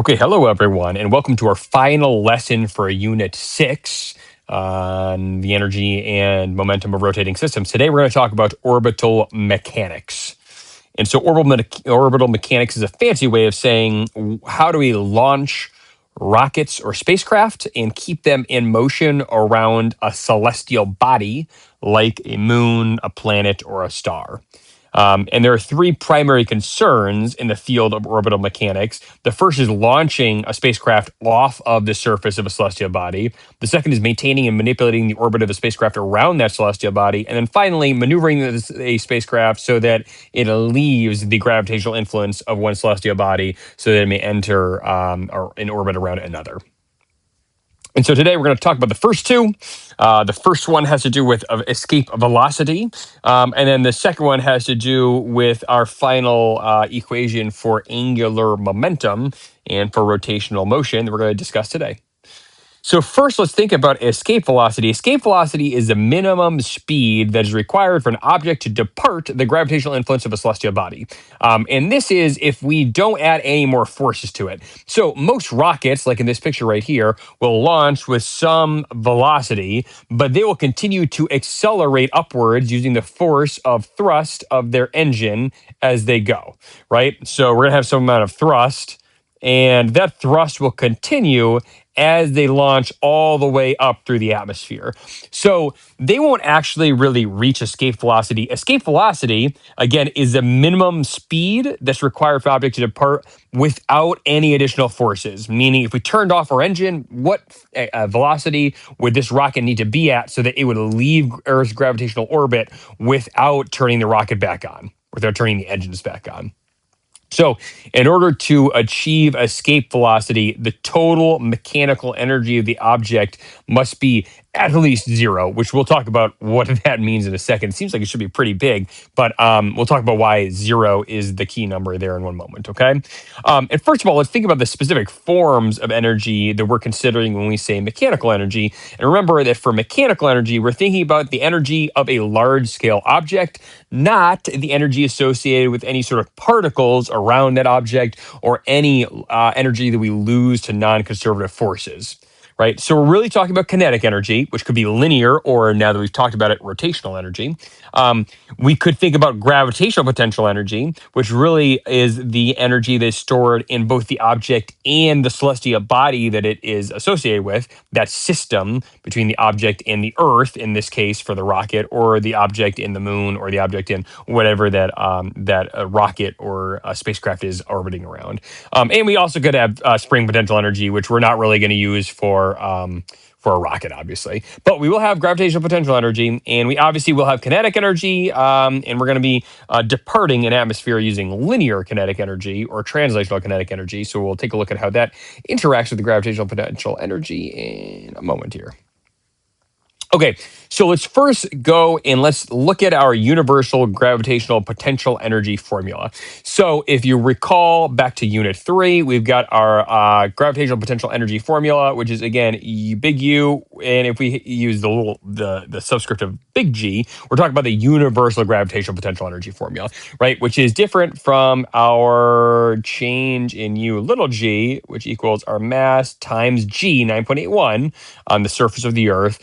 Okay, hello everyone, and welcome to our final lesson for Unit 6 on the energy and momentum of rotating systems. Today we're going to talk about orbital mechanics. And so orbital mechanics is a fancy way of saying how do we launch rockets or spacecraft and keep them in motion around a celestial body like a moon, a planet, or a star. And there are three primary concerns in the field of orbital mechanics. The first is launching a spacecraft off of the surface of a celestial body. The second is maintaining and manipulating the orbit of a spacecraft around that celestial body. And then finally, maneuvering a spacecraft so that it leaves the gravitational influence of one celestial body so that it may enter or in orbit around another. And so today we're going to talk about the first two. The first one has to do with escape velocity. And then the second one has to do with our final equation for angular momentum and for rotational motion that we're going to discuss today. So first, let's think about escape velocity. Escape velocity is the minimum speed that is required for an object to depart the gravitational influence of a celestial body. And this is if we don't add any more forces to it. So most rockets, like in this picture right here, will launch with some velocity, but they will continue to accelerate upwards using the force of thrust of their engine as they go, right? So we're going to have some amount of thrust, and that thrust will continue as they launch all the way up through the atmosphere. So they won't actually really reach escape velocity. Escape velocity, again, is the minimum speed that's required for object to depart without any additional forces. Meaning, if we turned off our engine, what velocity would this rocket need to be at so that it would leave Earth's gravitational orbit without turning the rocket back on, without turning the engines back on? So, in order to achieve escape velocity, the total mechanical energy of the object must be at least zero, which we'll talk about what that means in a second. It seems like it should be pretty big, but we'll talk about why zero is the key number there in one moment, okay? And first of all, let's think about the specific forms of energy that we're considering when we say mechanical energy. And remember that for mechanical energy, we're thinking about the energy of a large-scale object, not the energy associated with any sort of particles around that object or any energy that we lose to non-conservative forces. Right. So we're really talking about kinetic energy, which could be linear, or now that we've talked about it, rotational energy. We could think about gravitational potential energy, which really is the energy that's stored in both the object and the celestial body that it is associated with, that system between the object and the Earth, in this case for the rocket, or the object in the moon, or the object in whatever that a rocket or a spacecraft is orbiting around. And we also could have spring potential energy, which we're not really going to use for a rocket, obviously. But we will have gravitational potential energy, and we obviously will have kinetic energy, and we're going to be departing an atmosphere using linear kinetic energy or translational kinetic energy. So we'll take a look at how that interacts with the gravitational potential energy in a moment here. Okay, so let's first go and let's look at our universal gravitational potential energy formula. So if you recall back to Unit 3, we've got our gravitational potential energy formula, which is, again, big U, and if we use the subscript of big G, we're talking about the universal gravitational potential energy formula, right, which is different from our change in U little g, which equals our mass times G, 9.81, on the surface of the Earth,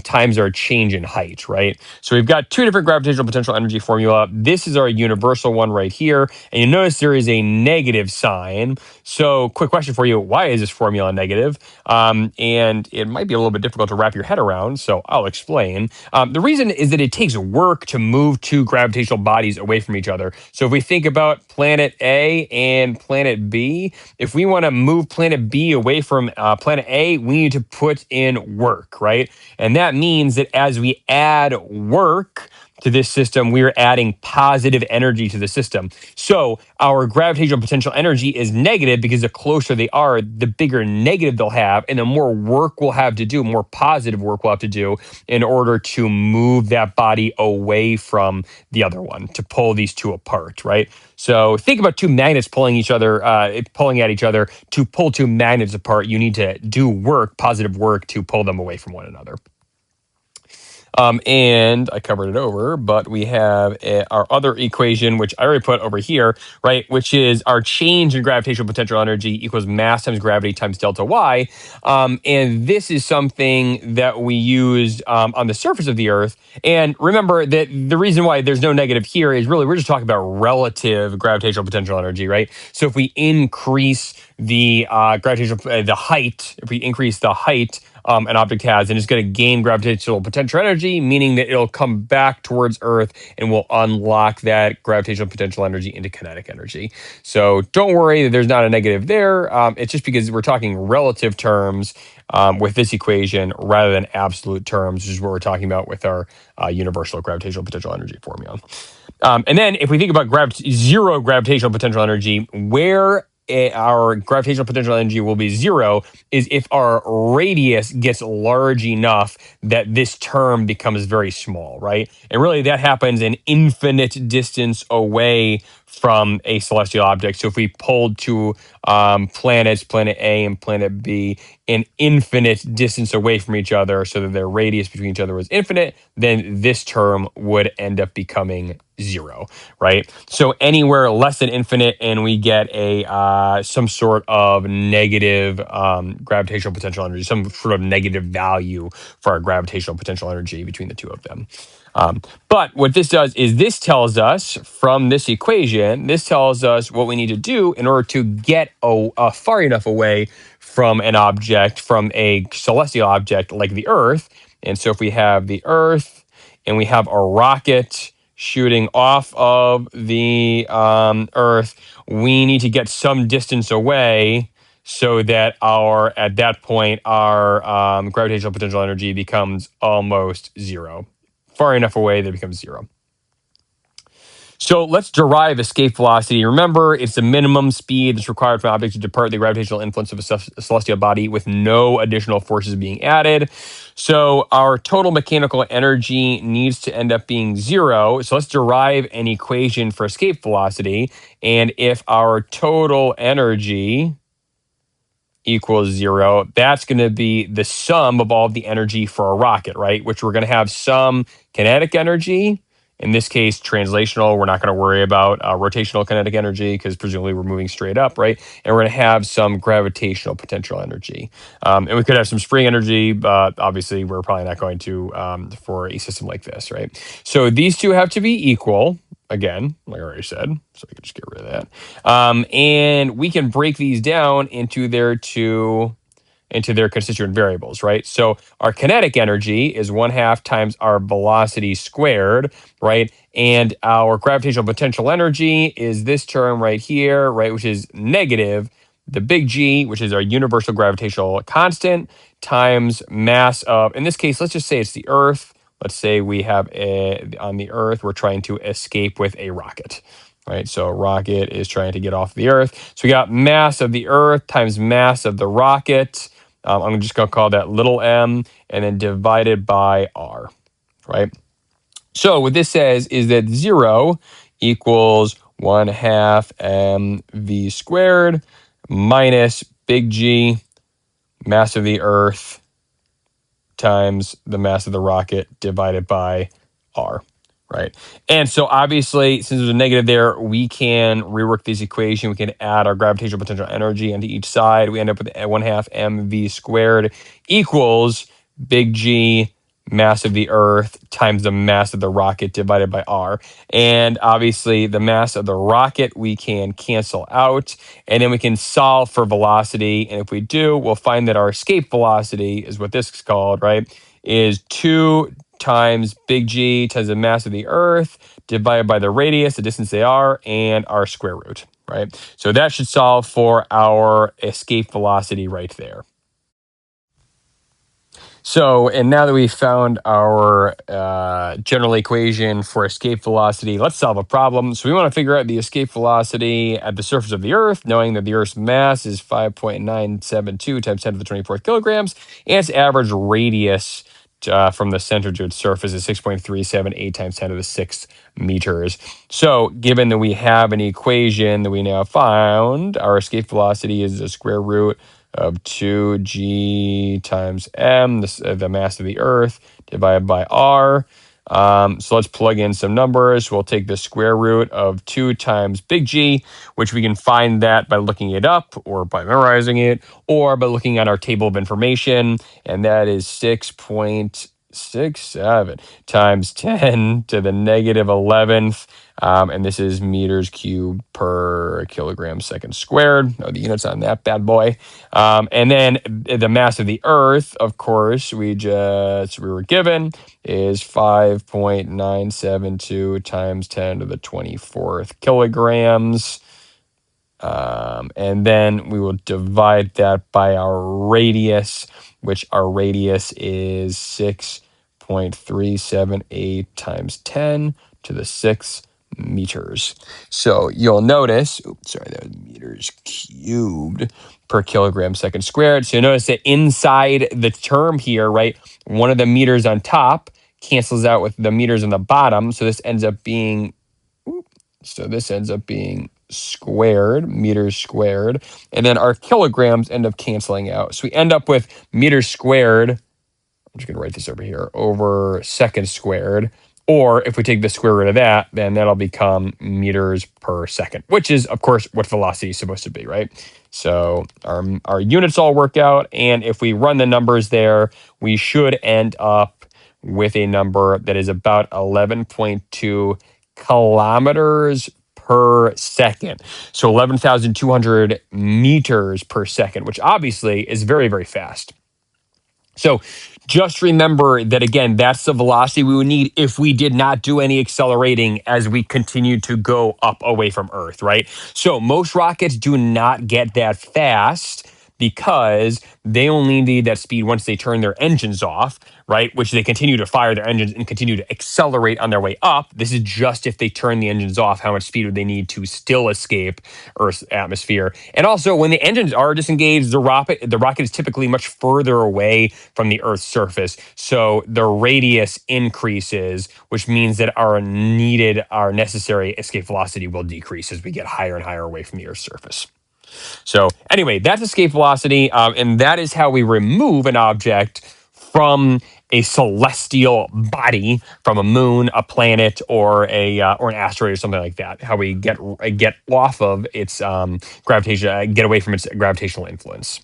times our change in height, right? So we've got two different gravitational potential energy formula. This is our universal one right here. And you notice there is a negative sign. So quick question for you, why is this formula negative? And it might be a little bit difficult to wrap your head around, so I'll explain. The reason is that it takes work to move two gravitational bodies away from each other. So if we think about planet A and planet B, if we want to move planet B away from planet A, we need to put in work, right? And that means that as we add work to this system, we're adding positive energy to the system. So our gravitational potential energy is negative because the closer they are, the bigger negative they'll have, and the more work we'll have to do, more positive work we'll have to do in order to move that body away from the other one, to pull these two apart, right? So think about two magnets pulling at each other. To pull two magnets apart, you need to do work, positive work, to pull them away from one another. And I covered it over, but we have our other equation, which I already put over here, right? Which is our change in gravitational potential energy equals mass times gravity times delta Y. And this is something that we used on the surface of the Earth. And remember that the reason why there's no negative here is really we're just talking about relative gravitational potential energy, right? So if we increase the the height, if we increase the height an object has, and it's going to gain gravitational potential energy, meaning that it'll come back towards Earth and will unlock that gravitational potential energy into kinetic energy. So don't worry that there's not a negative there. It's just because we're talking relative terms with this equation rather than absolute terms, which is what we're talking about with our universal gravitational potential energy formula. And then if we think about zero gravitational potential energy, where our gravitational potential energy will be zero is if our radius gets large enough that this term becomes very small, right? And really that happens an infinite distance away from a celestial object. So if we pulled two planets, planet A and planet B, an infinite distance away from each other so that their radius between each other was infinite, then this term would end up becoming zero, right? So anywhere less than infinite and we get a some sort of negative gravitational potential energy, some sort of negative value for our gravitational potential energy between the two of them. But what this does is this tells us from this equation, this tells us what we need to do in order to get far enough away from an object, from a celestial object like the Earth. And so if we have the Earth and we have a rocket shooting off of the Earth, we need to get some distance away so that at that point our gravitational potential energy becomes almost zero. Far enough away that it becomes zero. So let's derive escape velocity. Remember, it's the minimum speed that's required for an object to depart the gravitational influence of a celestial body with no additional forces being added. So our total mechanical energy needs to end up being zero. So let's derive an equation for escape velocity. And if our total energy equals zero, that's going to be the sum of all the energy for a rocket, right? Which we're going to have some kinetic energy. In this case, translational, we're not going to worry about rotational kinetic energy because presumably we're moving straight up, right? And we're going to have some gravitational potential energy. And we could have some spring energy, but obviously we're probably not going to for a system like this, right? So these two have to be equal. Again, like I already said, so we can just get rid of that. And we can break these down into their constituent variables, right? So our kinetic energy is 1/2 times our velocity squared, right? And our gravitational potential energy is this term right here, right? Which is negative the big G, which is our universal gravitational constant, times mass of, in this case, let's just say it's the Earth. Let's say we have on the Earth, we're trying to escape with a rocket, right? So a rocket is trying to get off the Earth. So we got mass of the Earth times mass of the rocket. I'm just going to call that little m, and then divided by r, right? So what this says is that 0 equals 1/2 mv squared minus big G, mass of the Earth, times the mass of the rocket divided by r, right? And so obviously, since there's a negative there, we can rework this equation. We can add our gravitational potential energy into each side. We end up with 1/2 mv squared equals big G, mass of the Earth, times the mass of the rocket divided by r. And obviously, the mass of the rocket we can cancel out, and then we can solve for velocity. And if we do, we'll find that our escape velocity is what this is called, right? Is 2 times big G times the mass of the Earth divided by the radius, the distance they are, and our square root, right? So that should solve for our escape velocity right there. So, and now that we've found our general equation for escape velocity, let's solve a problem. So we want to figure out the escape velocity at the surface of the Earth, knowing that the Earth's mass is 5.972 times 10 to the 24th kilograms, and its average radius from the center to its surface is 6.378 times 10 to the 6 meters. So given that we have an equation that we now found, our escape velocity is the square root of 2g times m, the mass of the Earth, divided by r. So let's plug in some numbers. We'll take the square root of 2 times big G, which we can find that by looking it up or by memorizing it or by looking at our table of information. And that is 6.67 times 10 to the negative 11th. And this is meters cubed per kilogram second squared. Oh, the units on that bad boy. And then the mass of the Earth, of course, we were given is 5.972 times 10 to the 24th kilograms. And then we will divide that by our radius, which our radius is 6.378 times 10 to the 6 meters. So you'll notice, that was meters cubed per kilogram second squared. So you notice that inside the term here, right, one of the meters on top cancels out with the meters on the bottom. So this ends up being squared, meters squared, and then our kilograms end up canceling out. So we end up with meters squared, I'm just going to write this over here, over seconds squared. Or if we take the square root of that, then that'll become meters per second, which is, of course, what velocity is supposed to be, right? So our units all work out, and if we run the numbers there, we should end up with a number that is about 11.2 kilometers per second. So 11,200 meters per second, which obviously is very, very fast. So just remember that, again, that's the velocity we would need if we did not do any accelerating as we continue to go up away from Earth, right? So most rockets do not get that fast because they only need that speed once they turn their engines off, right? Which they continue to fire their engines and continue to accelerate on their way up. This is just if they turn the engines off, how much speed would they need to still escape Earth's atmosphere. And also, when the engines are disengaged, the rocket is typically much further away from the Earth's surface. So the radius increases, which means that our necessary escape velocity will decrease as we get higher and higher away from the Earth's surface. So anyway, that's escape velocity, and that is how we remove an object from a celestial body, from a moon, a planet, or an asteroid, or something like that. How we get off of its gravitation, get away from its gravitational influence.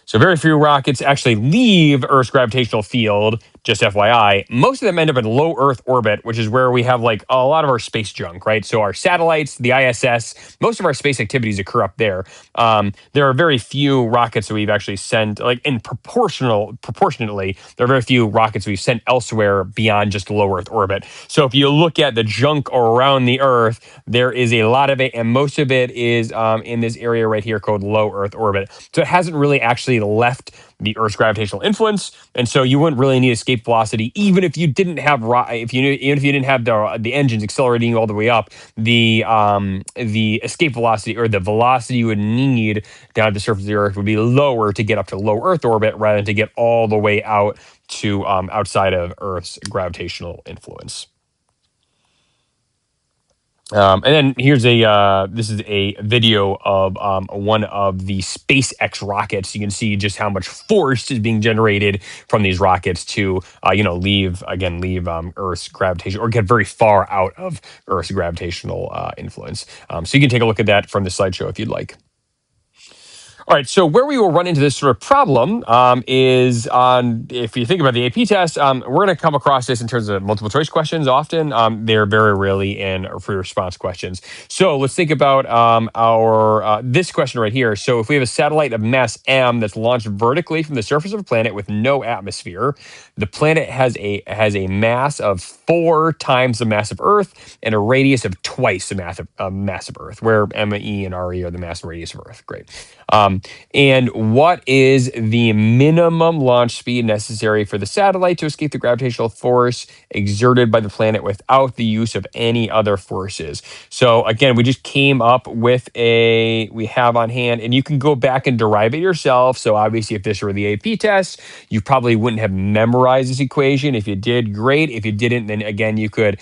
So very few rockets actually leave Earth's gravitational field, just FYI. Most of them end up in low Earth orbit, which is where we have like a lot of our space junk, right? So our satellites, the ISS, most of our space activities occur up there. There are very few rockets that we've actually sent, like proportionately, there are very few rockets we've sent elsewhere beyond just low Earth orbit. So if you look at the junk around the Earth, there is a lot of it, and most of it is in this area right here called low Earth orbit. So it hasn't really actually left the Earth's gravitational influence, and so you wouldn't really need escape velocity, even if you didn't have the engines accelerating all the way up. The escape velocity, or the velocity you would need down to the surface of the Earth, would be lower to get up to low Earth orbit rather than to get all the way out to outside of Earth's gravitational influence. And then here's this is a video of one of the SpaceX rockets. You can see just how much force is being generated from these rockets to, leave Earth's gravitation, or get very far out of Earth's gravitational influence. So you can take a look at that from the slideshow if you'd like. All right, so where we will run into this sort of problem is if you think about the AP test, we're going to come across this in terms of multiple choice questions often. They're very rarely in free response questions. So let's think about this question right here. So if we have a satellite of mass m that's launched vertically from the surface of a planet with no atmosphere, the planet has a mass of 4 times the mass of Earth and a radius of twice the mass of Earth, where M, E, and R, E are the mass and radius of Earth. Great. And what is the minimum launch speed necessary for the satellite to escape the gravitational force exerted by the planet without the use of any other forces? So again, we just came up with we have on hand, and you can go back and derive it yourself. So obviously, if this were the AP test, you probably wouldn't have memorized this equation. If you did, great. If you didn't, then again, you could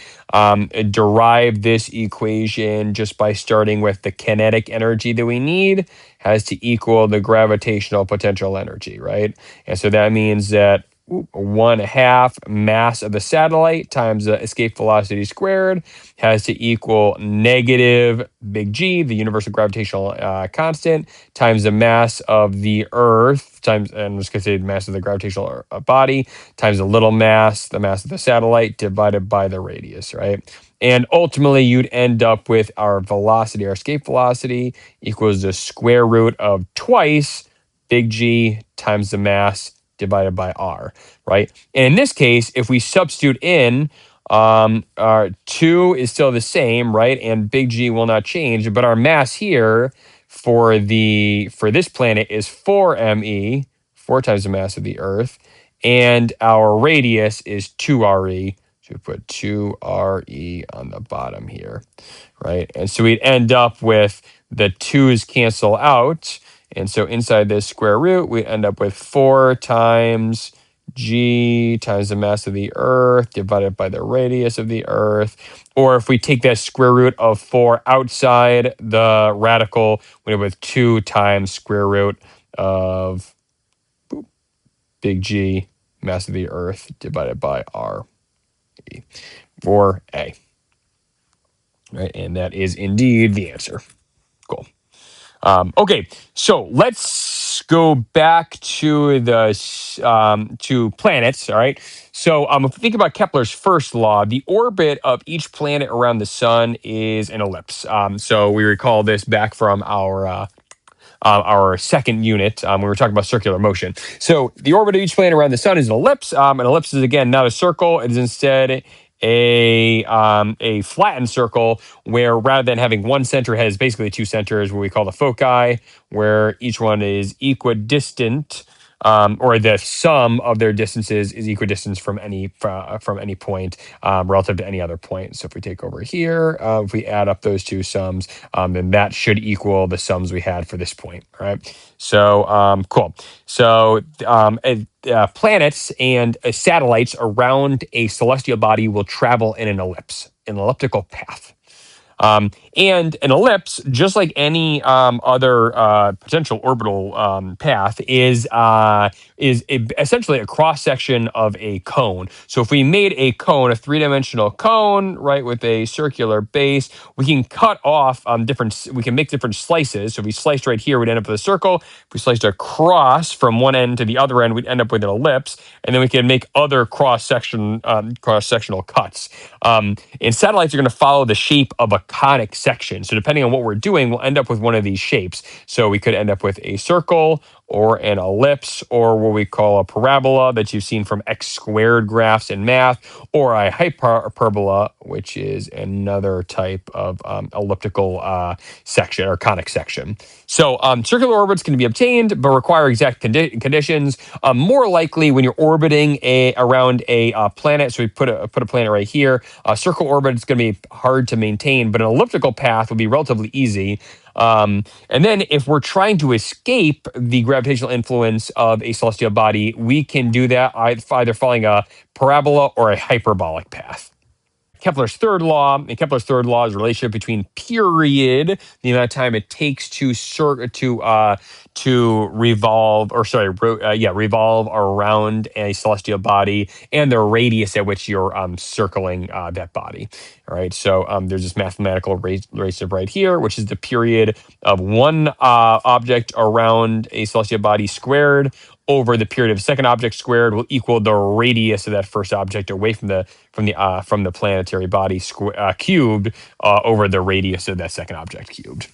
derive this equation just by starting with the kinetic energy that we need has to equal the gravitational potential energy, right? And so that means that 1/2 mass of the satellite times the escape velocity squared has to equal negative big G, the universal gravitational constant, times the mass of the Earth, times, and I'm just going to say the mass of the gravitational body, times the little mass, the mass of the satellite, divided by the radius, right? And ultimately, you'd end up with our velocity, our escape velocity, equals the square root of twice big G times the mass divided by R, right? And in this case, if we substitute in, our 2 is still the same, right? And big G will not change, but our mass here for this planet is 4 me, 4 times the mass of the Earth, and our radius is 2 re. So we put 2 re on the bottom here, right? And so we'd end up with the 2's cancel out. And so inside this square root, we end up with 4 times G times the mass of the Earth divided by the radius of the Earth. Or if we take that square root of 4 outside the radical, we end up with 2 times square root of big G, mass of the Earth, divided by R, for A. Right, and that is indeed the answer. Cool. Okay, so let's go back to to planets. All right. So if we think about Kepler's first law, the orbit of each planet around the sun is an ellipse. So we recall this back from our second unit when we were talking about circular motion. So the orbit of each planet around the sun is an ellipse. An ellipse is again not a circle; it is instead a flattened circle where rather than having one center, it has basically 2 centers, what we call the foci, where each one is equidistant. Or the sum of their distances is equidistant from any point relative to any other point. So if we take over here, if we add up those 2 sums, then that should equal the sums we had for this point. All right. So cool. So planets and satellites around a celestial body will travel in an ellipse, an elliptical path. And an ellipse, just like any other potential orbital path, is essentially a cross section of a cone. So if we made a cone, a 3-dimensional cone, right, with a circular base, we can cut off we can make different slices. So if we sliced right here, we'd end up with a circle. If we sliced across from one end to the other end, we'd end up with an ellipse, and then we can make other cross-sectional cuts. And satellites are going to follow the shape of a conic section. So depending on what we're doing, we'll end up with one of these shapes. So we could end up with a circle or an ellipse or what we call a parabola that you've seen from x squared graphs in math, or a hyperbola, which is another type of elliptical section or conic section. So circular orbits can be obtained, but require exact conditions. More likely when you're orbiting around a planet. So we put a planet right here. A circle orbit is going to be hard to maintain, but an elliptical path would be relatively easy. And then if we're trying to escape the gravitational influence of a celestial body, we can do that either following a parabola or a hyperbolic path. Kepler's third law. And Kepler's third law is the relationship between period, the amount of time it takes to revolve, or sorry, revolve around a celestial body, and the radius at which you're circling that body. All right. So there's this mathematical relationship right here, which is the period of one object around a celestial body squared over the period of a second object squared will equal the radius of that first object away from the planetary body cubed over the radius of that second object cubed.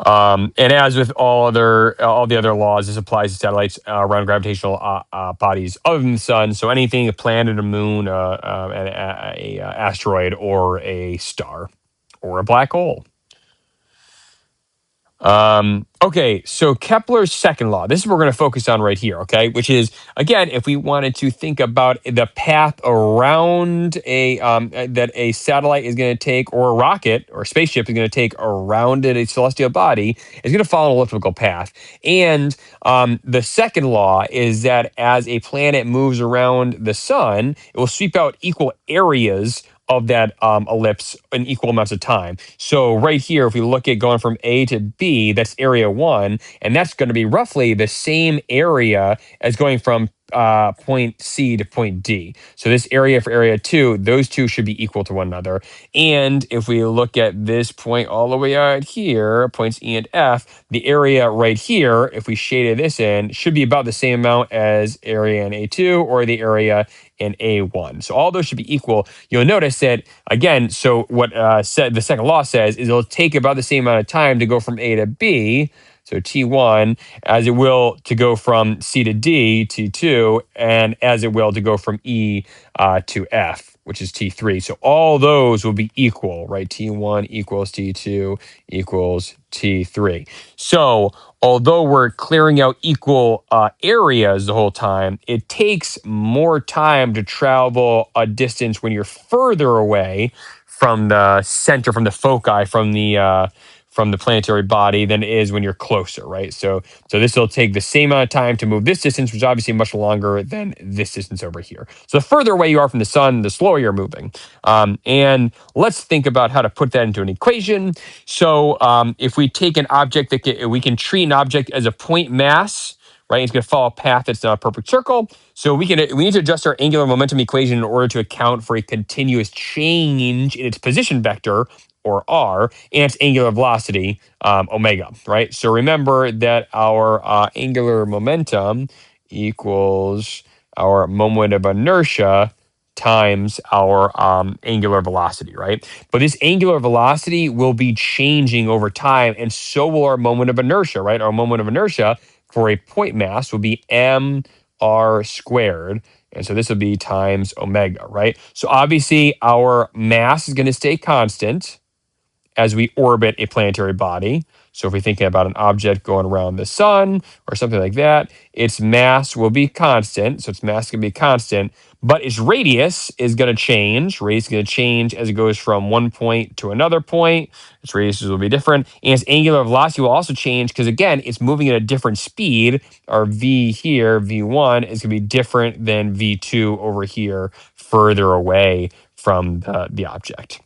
And as with all the other laws, this applies to satellites around gravitational bodies other than the sun. So anything, a planet, a moon, an asteroid, or a star, or a black hole. Okay, so Kepler's second law, this is what we're going to focus on right here, okay? Which is, again, if we wanted to think about the path around that a satellite is going to take, or a rocket or a spaceship is going to take around a celestial body, is going to follow an elliptical path. And the second law is that as a planet moves around the sun, it will sweep out equal areas of that ellipse in equal amounts of time. So right here, if we look at going from A to B, that's area one, and that's going to be roughly the same area as going from point C to point D. So this area for area two, those two should be equal to one another. And if we look at this point all the way out here, points E and F, the area right here, if we shaded this in, should be about the same amount as area in A2 or the area in A1. So all those should be equal. You'll notice that, again, so what said the second law says is it'll take about the same amount of time to go from A to B, so T1, as it will to go from C to D, T2, and as it will to go from E to F, which is T3. So all those will be equal, right? T1 equals T2 equals T3. So although we're clearing out equal areas the whole time, it takes more time to travel a distance when you're further away from the center, from the foci, from the planetary body than it is when you're closer, right? So this will take the same amount of time to move this distance, which is obviously much longer than this distance over here. So the further away you are from the sun, the slower you're moving. And let's think about how to put that into an equation. So if we take an object we can treat an object as a point mass, right? It's going to follow a path that's not a perfect circle. So we need to adjust our angular momentum equation in order to account for a continuous change in its position vector, or r, and its angular velocity, omega, right? So remember that our angular momentum equals our moment of inertia times our angular velocity, right? But this angular velocity will be changing over time, and so will our moment of inertia, right? Our moment of inertia for a point mass will be mr squared. And so this will be times omega, right? So obviously our mass is going to stay constant as we orbit a planetary body. So if we're thinking about an object going around the sun or something like that, its mass will be constant. So its mass can be constant, but its radius is going to change. Radius is going to change as it goes from one point to another point. Its radius will be different. And its angular velocity will also change because, again, it's moving at a different speed. Our V here, V1, is going to be different than V2 over here, further away from the object.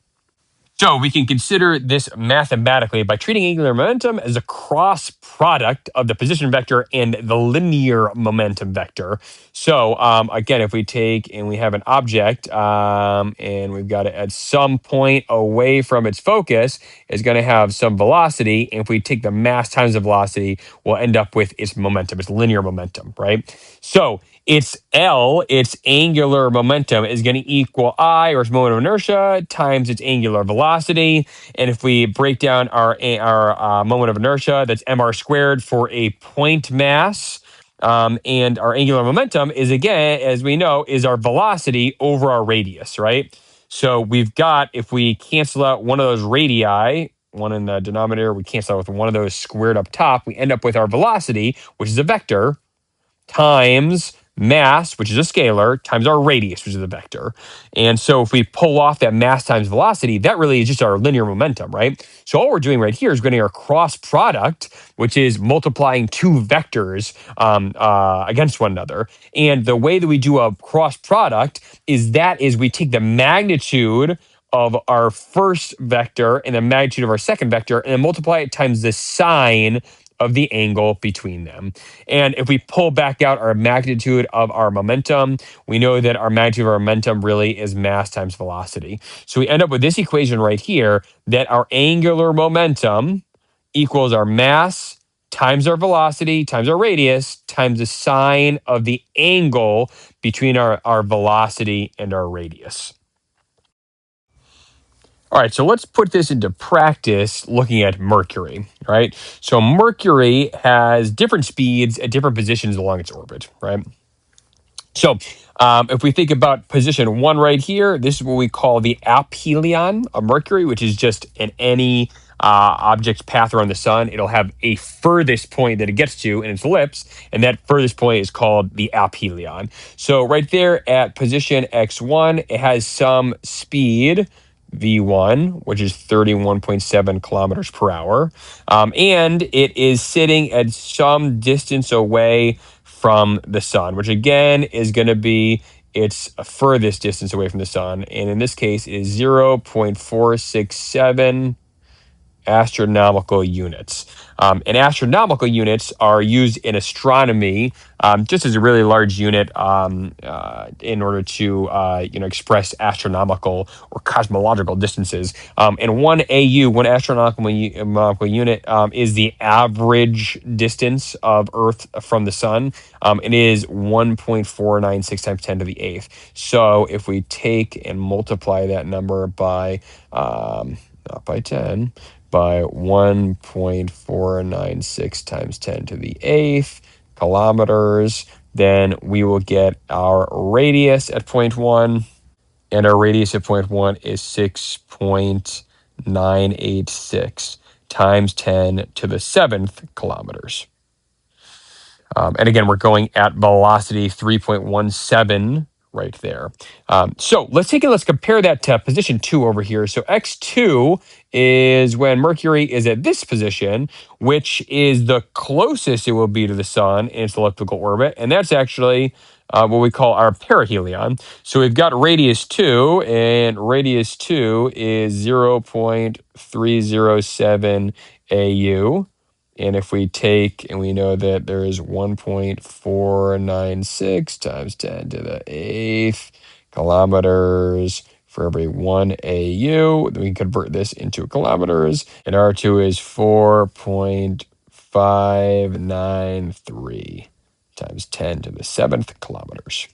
So we can consider this mathematically by treating angular momentum as a cross product of the position vector and the linear momentum vector. So again, if we take and we have an object and we've got it at some point away from its focus, it's going to have some velocity. And if we take the mass times the velocity, we'll end up with its momentum, its linear momentum, right? So its L, its angular momentum, is going to equal I, or its moment of inertia, times its angular velocity. And if we break down our moment of inertia, that's mr squared for a point mass. And our angular momentum is, again, as we know, is our velocity over our radius, right? So we've got, if we cancel out one of those radii, one in the denominator, we cancel out with one of those squared up top, we end up with our velocity, which is a vector, times mass, which is a scalar, times our radius, which is a vector. And so if we pull off that mass times velocity, that really is just our linear momentum, right? So all we're doing right here is getting our cross product, which is multiplying two vectors against one another. And the way that we do a cross product is we take the magnitude of our first vector and the magnitude of our second vector and then multiply it times the sine of the angle between them. And if we pull back out our magnitude of our momentum, we know that our magnitude of our momentum really is mass times velocity. So we end up with this equation right here, that our angular momentum equals our mass times our velocity times our radius times the sine of the angle between our velocity and our radius. All right, so let's put this into practice looking at Mercury, right? So Mercury has different speeds at different positions along its orbit, right? So if we think about position one right here, this is what we call the aphelion of Mercury, which is just any object's path around the sun, it'll have a furthest point that it gets to in its ellipse, and that furthest point is called the aphelion. So right there at position x1, it has some speed, v1, which is 31.7 kilometers per hour, and it is sitting at some distance away from the sun, which again is going to be its furthest distance away from the sun, and in this case is 0.467 astronomical units. And astronomical units are used in astronomy just as a really large unit in order to express astronomical or cosmological distances. And one AU, one astronomical unit, is the average distance of Earth from the sun. It is 1.496 times 10 to the eighth. So if we take and multiply that number by not by 10, by 1.496 times 10 to the eighth kilometers, then we will get our radius at point 1, and our radius at point 1 is 6.986 times 10 to the 7th kilometers. And again, we're going at velocity 3.17 right there. So let's compare that to position 2 over here. So x2 is when Mercury is at this position, which is the closest it will be to the sun in its elliptical orbit, and that's actually what we call our perihelion. So we've got radius 2, and radius 2 is 0.307 AU. And if we take, and we know that there is 1.496 times 10 to the eighth kilometers for every 1 AU, then we convert this into kilometers, and R2 is 4.593 times 10 to the 7th kilometers.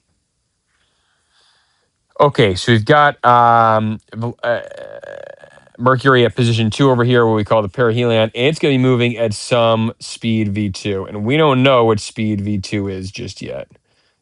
Okay, so we've got Mercury at position 2 over here, what we call the perihelion, and it's going to be moving at some speed v2, and we don't know what speed v2 is just yet.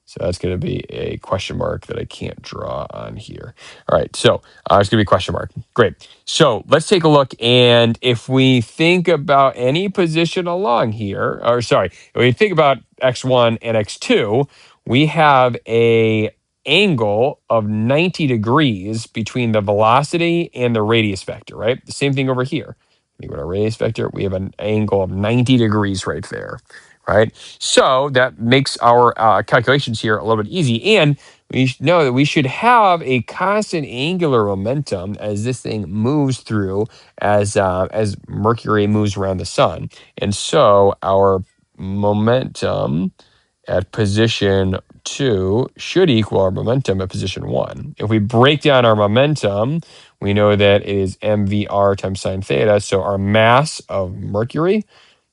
So that's going to be a question mark that I can't draw on here. All right, so it's going to be a question mark. Great. So let's take a look, and if we think about any position along here, or sorry, if we think about x1 and x2, we have a angle of 90 degrees between the velocity and the radius vector, right? The same thing over here. Think about our radius vector, we have an angle of 90 degrees right there, right? So that makes our calculations here a little bit easy, and we know that we should have a constant angular momentum as this thing moves through, as Mercury moves around the sun. And so our momentum at position 2 should equal our momentum at position 1. If we break down our momentum, we know that it is mvr times sine theta. So our mass of Mercury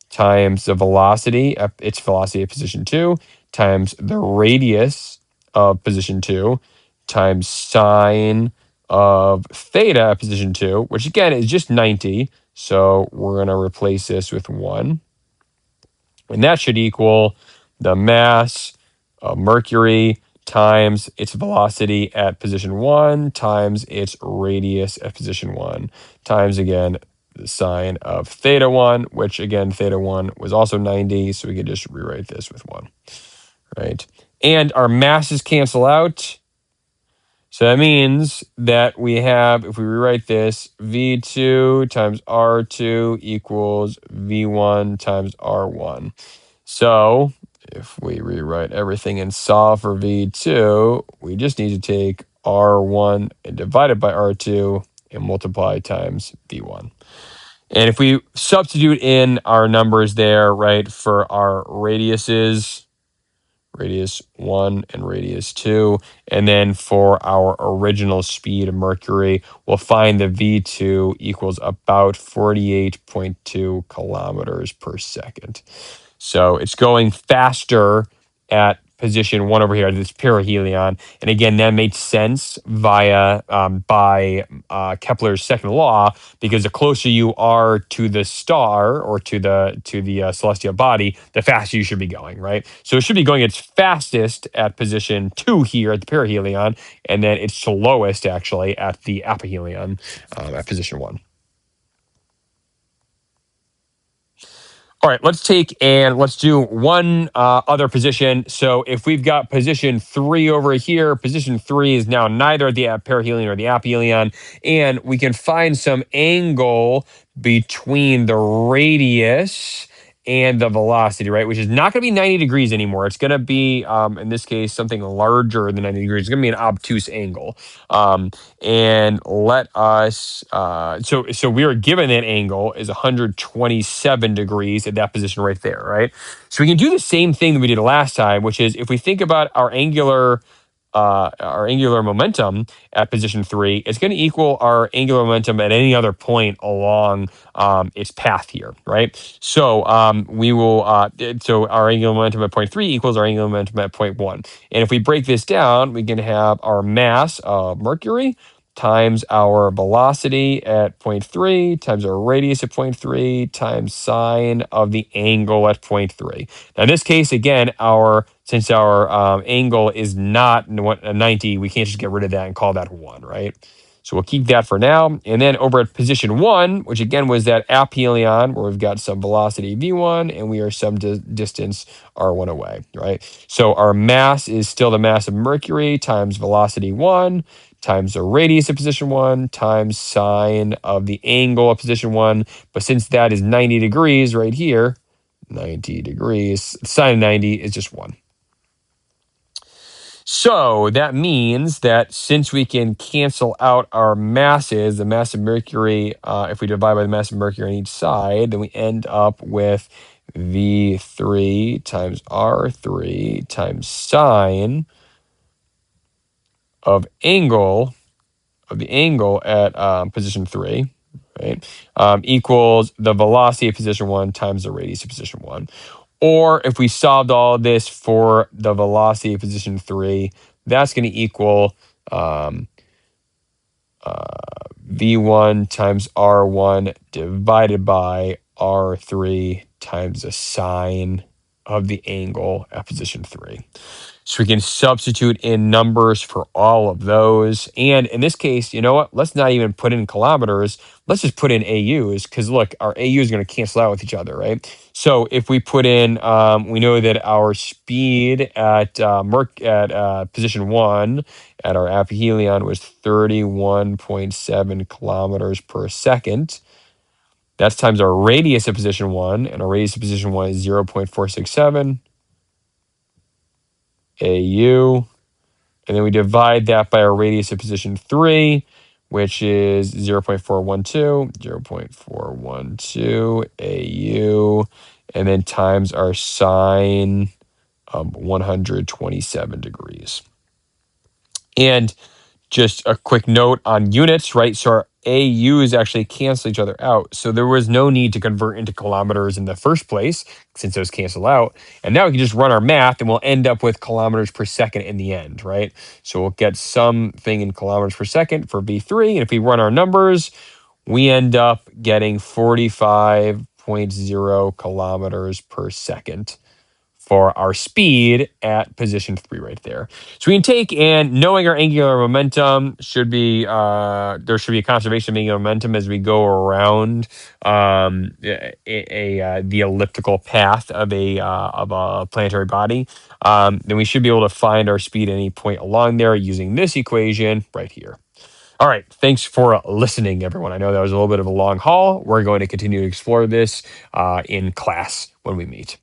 times the velocity, its velocity at position 2, times the radius of position 2, times sine of theta at position 2, which again is just 90. So we're going to replace this with 1. And that should equal the mass of Mercury times its velocity at position 1 times its radius at position 1 times, again, the sine of theta 1, which, again, theta 1 was also 90, so we could just rewrite this with 1, right? And our masses cancel out. So that means that we have, if we rewrite this, V2 times R2 equals V1 times R1. So if we rewrite everything and solve for V2, we just need to take R1 and divide it by R2 and multiply times V1. And if we substitute in our numbers there, right, for our radiuses, radius 1 and radius 2, and then for our original speed of Mercury, we'll find that V2 equals about 48.2 kilometers per second. So it's going faster at position 1 over here, this perihelion. And again, that makes sense by Kepler's second law, because the closer you are to the star or to the celestial body, the faster you should be going, right? So it should be going its fastest at position 2 here at the perihelion, and then its slowest, actually, at the aphelion at position 1. All right, let's take and let's do one other position. So if we've got position 3 over here, position 3 is now neither the perihelion or the aphelion, and we can find some angle between the radius and the velocity, right? Which is not going to be 90 degrees anymore. It's going to be, in this case, something larger than 90 degrees. It's going to be an obtuse angle. And let us, so we are given that angle is 127 degrees at that position right there, right? So we can do the same thing that we did last time, which is if we think about our angular momentum at position 3, it's going to equal our angular momentum at any other point along its path here, right? So we will, so our angular momentum at point 3 equals our angular momentum at point 1. And if we break this down, we can have our mass of Mercury times our velocity at point 3 times our radius at point 3 times sine of the angle at point 3. Now, in this case, again, since our angle is not 90, we can't just get rid of that and call that 1, right? So we'll keep that for now. And then over at position 1, which again was that aphelion, where we've got some velocity v1 and we are some distance r1 away, right? So our mass is still the mass of Mercury times velocity 1 times the radius of position 1 times sine of the angle of position 1. But since that is 90 degrees right here, 90 degrees, sine of 90 is just 1. So that means that since we can cancel out our masses, the mass of Mercury, if we divide by the mass of Mercury on each side, then we end up with V3 times R3 times sine of the angle at position 3, right, equals the velocity of position 1 times the radius of position 1. Or if we solved all this for the velocity of position 3, that's going to equal V1 times R1 divided by R3 times the sine of the angle at position 3. So we can substitute in numbers for all of those. And in this case, you know what? Let's not even put in kilometers. Let's just put in AUs because look, our AU is going to cancel out with each other, right? So if we put in, we know that our speed at position 1 at our aphelion was 31.7 kilometers per second. That's times our radius of position 1, and our radius of position 1 is 0.467 AU. And then we divide that by our radius of position 3, which is 0.412, 0.412 AU, and then times our sine of 127 degrees. And just a quick note on units, right? So our AUs actually cancel each other out. So there was no need to convert into kilometers in the first place since those cancel out. And now we can just run our math and we'll end up with kilometers per second in the end, right? So we'll get something in kilometers per second for V3. And if we run our numbers, we end up getting 45.0 kilometers per second for our speed at position 3 right there. So we can take, and knowing our angular momentum should be, there should be a conservation of angular momentum as we go around the elliptical path of a planetary body. Then we should be able to find our speed at any point along there using this equation right here. All right, thanks for listening, everyone. I know that was a little bit of a long haul. We're going to continue to explore this in class when we meet.